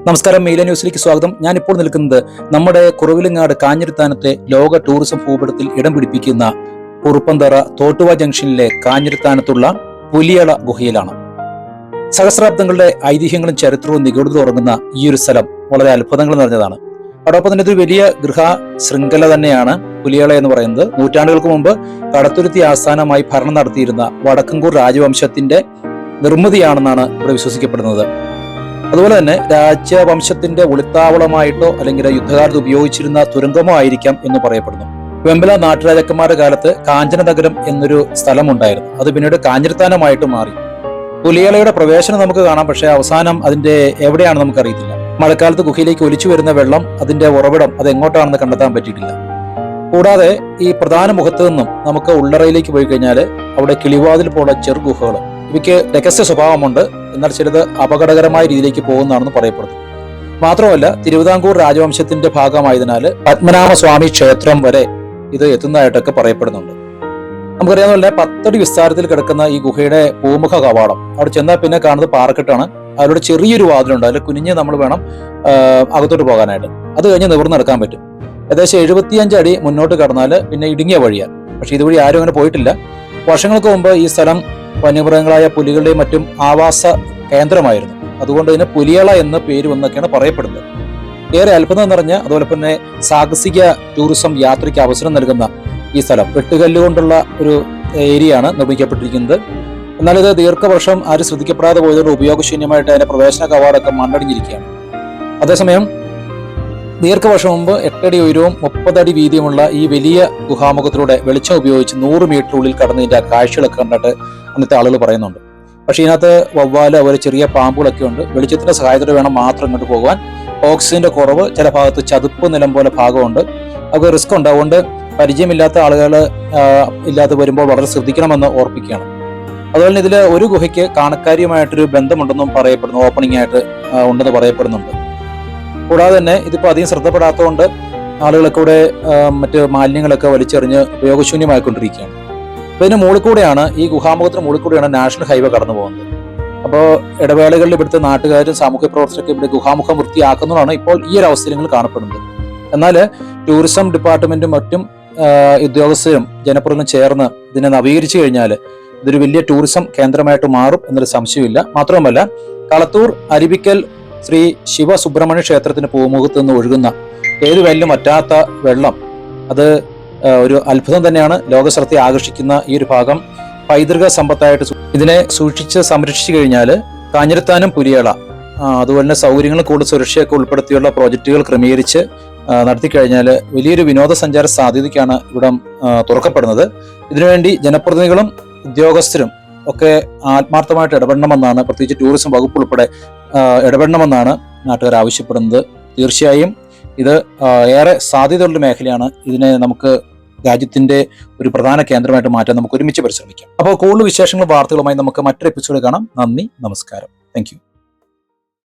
നമസ്കാരം, മെയില ന്യൂസിലേക്ക് സ്വാഗതം. ഞാനിപ്പോൾ നിൽക്കുന്നത് നമ്മുടെ കുറവിലങ്ങാട് കാഞ്ഞിരത്താനത്തെ ലോക ടൂറിസം ഭൂപടത്തിൽ ഇടം പിടിപ്പിക്കുന്ന കുറുപ്പന്തറ തോട്ടുവ ജംഗ്ഷനിലെ കാഞ്ഞിരത്താനത്തുള്ള പുലിയള ഗുഹയിലാണ്. സഹസ്രാബ്ദങ്ങളുടെ ഐതിഹ്യങ്ങളും ചരിത്രവും നിഗൂഢത ഉറങ്ങുന്ന ഈ ഒരു സ്ഥലം വളരെ അത്ഭുതങ്ങൾ നിറഞ്ഞതാണ്. അതോടൊപ്പം തന്നെ ഇതൊരു വലിയ ഗൃഹ ശൃംഖല തന്നെയാണ് പുലിയള എന്ന് പറയുന്നത്. നൂറ്റാണ്ടുകൾക്ക് മുമ്പ് കടത്തുരുത്തി ആസ്ഥാനമായി ഭരണം നടത്തിയിരുന്ന വടക്കൻകൂർ രാജവംശത്തിന്റെ നിർമ്മിതിയാണെന്നാണ് ഇവിടെ വിശ്വസിക്കപ്പെടുന്നത്. അതുപോലെ തന്നെ രാജവംശത്തിന്റെ ഒളിത്താവളമായിട്ടോ അല്ലെങ്കിൽ യുദ്ധകാലത്ത് ഉപയോഗിച്ചിരുന്ന തുരങ്കമോ ആയിരിക്കാം എന്ന് പറയപ്പെടുന്നു. വെമ്പല നാട്ടുരാജാക്കന്മാരുടെ കാലത്ത് കാഞ്ചനനഗരം എന്നൊരു സ്ഥലമുണ്ടായിരുന്നു. അത് പിന്നീട് കാഞ്ഞിരത്താനമായിട്ട് മാറി. പുലിയളയുടെ പ്രവേശനം നമുക്ക് കാണാം, പക്ഷേ അവസാനം അതിന്റെ എവിടെയാണ് നമുക്കറിയത്തില്ല. മഴക്കാലത്ത് ഗുഹയിലേക്ക് ഒലിച്ചു വരുന്ന വെള്ളം, അതിന്റെ ഉറവിടം അത് എങ്ങോട്ടാണെന്ന് കണ്ടെത്താൻ പറ്റിയിട്ടില്ല. കൂടാതെ ഈ പ്രധാന മുഖത്ത് നിന്നും നമുക്ക് ഉള്ളറയിലേക്ക് പോയി കഴിഞ്ഞാൽ അവിടെ കിളിവാതിൽ പോലെ ചെറു ഗുഹകൾ, ഇവയ്ക്ക് രഹസ്യ സ്വഭാവമുണ്ട്. എന്നാൽ ചിലത് അപകടകരമായ രീതിയിലേക്ക് പോകുന്നതാണെന്ന് പറയപ്പെടുന്നു. മാത്രമല്ല, തിരുവിതാംകൂർ രാജവംശത്തിന്റെ ഭാഗമായതിനാൽ പത്മനാഭസ്വാമി ക്ഷേത്രം വരെ ഇത് എത്തുന്നതായിട്ടൊക്കെ പറയപ്പെടുന്നുണ്ട്. നമുക്കറിയാവുന്ന പോലെ 10 അടി വിസ്താരത്തിൽ കിടക്കുന്ന ഈ ഗുഹയുടെ പൂമുഖ കവാടം, അവിടെ ചെന്നാൽ പിന്നെ കാണുന്നത് പാറക്കെട്ടാണ്. അതിലൂടെ ചെറിയൊരു വാതിലുണ്ട്, അതിൽ കുനിഞ്ഞ് നമ്മൾ വേണം അകത്തോട്ട് പോകാനായിട്ട്. അത് കഴിഞ്ഞ് നിവർന്ന് നടക്കാൻ പറ്റും. ഏകദേശം 75 അടി മുന്നോട്ട് കടന്നാൽ പിന്നെ ഇടുങ്ങിയ വഴിയാണ്. പക്ഷെ ഇതുവഴി ആരും അങ്ങനെ പോയിട്ടില്ല. വർഷങ്ങൾക്ക് മുമ്പ് ഈ സ്ഥലം വന്യമൃഗങ്ങളായ പുലികളുടെയും മറ്റും ആവാസ കേന്ദ്രമായിരുന്നു. അതുകൊണ്ട് ഇതിന് പുലിയള എന്ന പേര് വന്നൊക്കെയാണ് പറയപ്പെടുന്നത്. ഏറെ അത്ഭുതം നിറഞ്ഞ, അതുപോലെ തന്നെ സാഹസിക ടൂറിസം യാത്രയ്ക്ക് അവസരം നൽകുന്ന ഈ സ്ഥലം വെട്ടുകല്ലുകൊണ്ടുള്ള ഒരു ഏരിയയാണ് നിർമ്മിക്കപ്പെട്ടിരിക്കുന്നത്. എന്നാൽ ഇത് ദീർഘവർഷം ആരും ശ്രദ്ധിക്കപ്പെടാതെ പോയതുകൊണ്ട് ഉപയോഗശൂന്യമായിട്ട് അതിന്റെ പ്രവേശന കവാടമൊക്കെ മണ്ണടിഞ്ഞിരിക്കുകയാണ്. അതേസമയം ദീർഘവർഷം മുമ്പ് 8 അടി ഉയരവും 30 അടി വീതിയുമുള്ള ഈ വലിയ ഗുഹാമുഖത്തിലൂടെ വെളിച്ചം ഉപയോഗിച്ച് 100 മീറ്റർ ഉള്ളിൽ കടന്നതിന്റെ കാഴ്ചകളൊക്കെ കണ്ടിട്ട് അന്നത്തെ ആളുകൾ പറയുന്നുണ്ട്. പക്ഷെ ഇതിനകത്ത് വവ്വാല്, അതുപോലെ ചെറിയ പാമ്പുകളൊക്കെ ഉണ്ട്. വെളിച്ചത്തിന്റെ സഹായത്തോടെ വേണം മാത്രം ഇങ്ങോട്ട് പോകാൻ. ഓക്സിജന്റെ കുറവ്, ചില ഭാഗത്ത് ചതുപ്പ് നിലം പോലെ ഭാഗമുണ്ട്. അതൊക്കെ റിസ്ക് ഉണ്ട്. അതുകൊണ്ട് പരിചയമില്ലാത്ത ആളുകൾ ഇല്ലാതെ വരുമ്പോൾ വളരെ ശ്രദ്ധിക്കണമെന്ന് ഓർപ്പിക്കുകയാണ്. അതുപോലെ തന്നെ ഇതിൽ ഒരു ഗുഹയ്ക്ക് കാണക്കാരിയുമായിട്ടൊരു ബന്ധമുണ്ടെന്നും പറയപ്പെടുന്നു. ഓപ്പണിംഗ് ആയിട്ട് ഉണ്ടെന്ന് പറയപ്പെടുന്നുണ്ട്. കൂടാതെ തന്നെ ഇതിപ്പോൾ അധികം ശ്രദ്ധപ്പെടാത്തതുകൊണ്ട് ആളുകളൊക്കെ ഇവിടെ മറ്റ് മാലിന്യങ്ങളൊക്കെ വലിച്ചെറിഞ്ഞ് ഉപയോഗശൂന്യമായിക്കൊണ്ടിരിക്കുകയാണ്. അപ്പോൾ ഇതിന് മുകളിൽ കൂടെയാണ്, ഈ ഗുഹാമുഖത്തിന് മുകളിൽ കൂടെയാണ് നാഷണൽ ഹൈവേ കടന്നു പോകുന്നത്. അപ്പോൾ ഇടവേളകളിൽ ഇവിടുത്തെ നാട്ടുകാരും സാമൂഹ്യ പ്രവർത്തകരൊക്കെ ഇവിടെ ഗുഹാമുഖം വൃത്തിയാക്കുന്നതാണ് ഇപ്പോൾ ഈ ഒരു അവസരങ്ങൾ കാണപ്പെടുന്നത്. എന്നാൽ ടൂറിസം ഡിപ്പാർട്ട്മെന്റും മറ്റും ഉദ്യോഗസ്ഥരും ജനപ്രതിനിധികളും ചേർന്ന് ഇതിനെ നവീകരിച്ചു കഴിഞ്ഞാൽ ഇതൊരു വലിയ ടൂറിസം കേന്ദ്രമായിട്ട് മാറും എന്നൊരു സംശയമില്ല. മാത്രമല്ല, കളത്തൂർ അരുവിക്കൽ ശ്രീ ശിവസുബ്രഹ്മണ്യ ക്ഷേത്രത്തിന് പൂമുഖത്ത് നിന്ന് ഒഴുകുന്ന ഏത് വയലിലും പറ്റാത്ത വെള്ളം, അത് ഒരു അത്ഭുതം തന്നെയാണ്. ലോകശ്രദ്ധയെ ആകർഷിക്കുന്ന ഈ ഒരു ഭാഗം പൈതൃക സമ്പത്തായിട്ട് ഇതിനെ സൂക്ഷിച്ച് സംരക്ഷിച്ചു കഴിഞ്ഞാൽ കാഞ്ഞിരത്താനം പുലിയള അതുപോലെ തന്നെ സൗകര്യങ്ങളും കൂടുതൽ സുരക്ഷയൊക്കെ ഉൾപ്പെടുത്തിയുള്ള പ്രോജക്റ്റുകൾ ക്രമീകരിച്ച് നടത്തിക്കഴിഞ്ഞാൽ വലിയൊരു വിനോദസഞ്ചാര സാധ്യതയ്ക്കാണ് ഇവിടം തുറക്കപ്പെടുന്നത്. ഇതിനുവേണ്ടി ജനപ്രതിനിധികളും ഉദ്യോഗസ്ഥരും ഒക്കെ ആത്മാർത്ഥമായിട്ട് ഇടപെടണമെന്നാണ്, പ്രത്യേകിച്ച് ടൂറിസം വകുപ്പ് ഉൾപ്പെടെ ഇടപെടണമെന്നാണ് നാട്ടുകാർ ആവശ്യപ്പെടുന്നത്. തീർച്ചയായും ഇത് ഏറെ സാധ്യതയുള്ള മേഖലയാണ്. ഇതിനെ നമുക്ക് രാജ്യത്തിന്റെ ഒരു പ്രധാന കേന്ദ്രമായിട്ട് മാറ്റാൻ നമുക്ക് ഒരുമിച്ച് പരിശ്രമിക്കാം. അപ്പോൾ കൂടുതൽ വിശേഷങ്ങളും വാർത്തകളുമായി നമുക്ക് മറ്റൊരു എപ്പിസോഡ് കാണാം. നന്ദി, നമസ്കാരം. Thank you.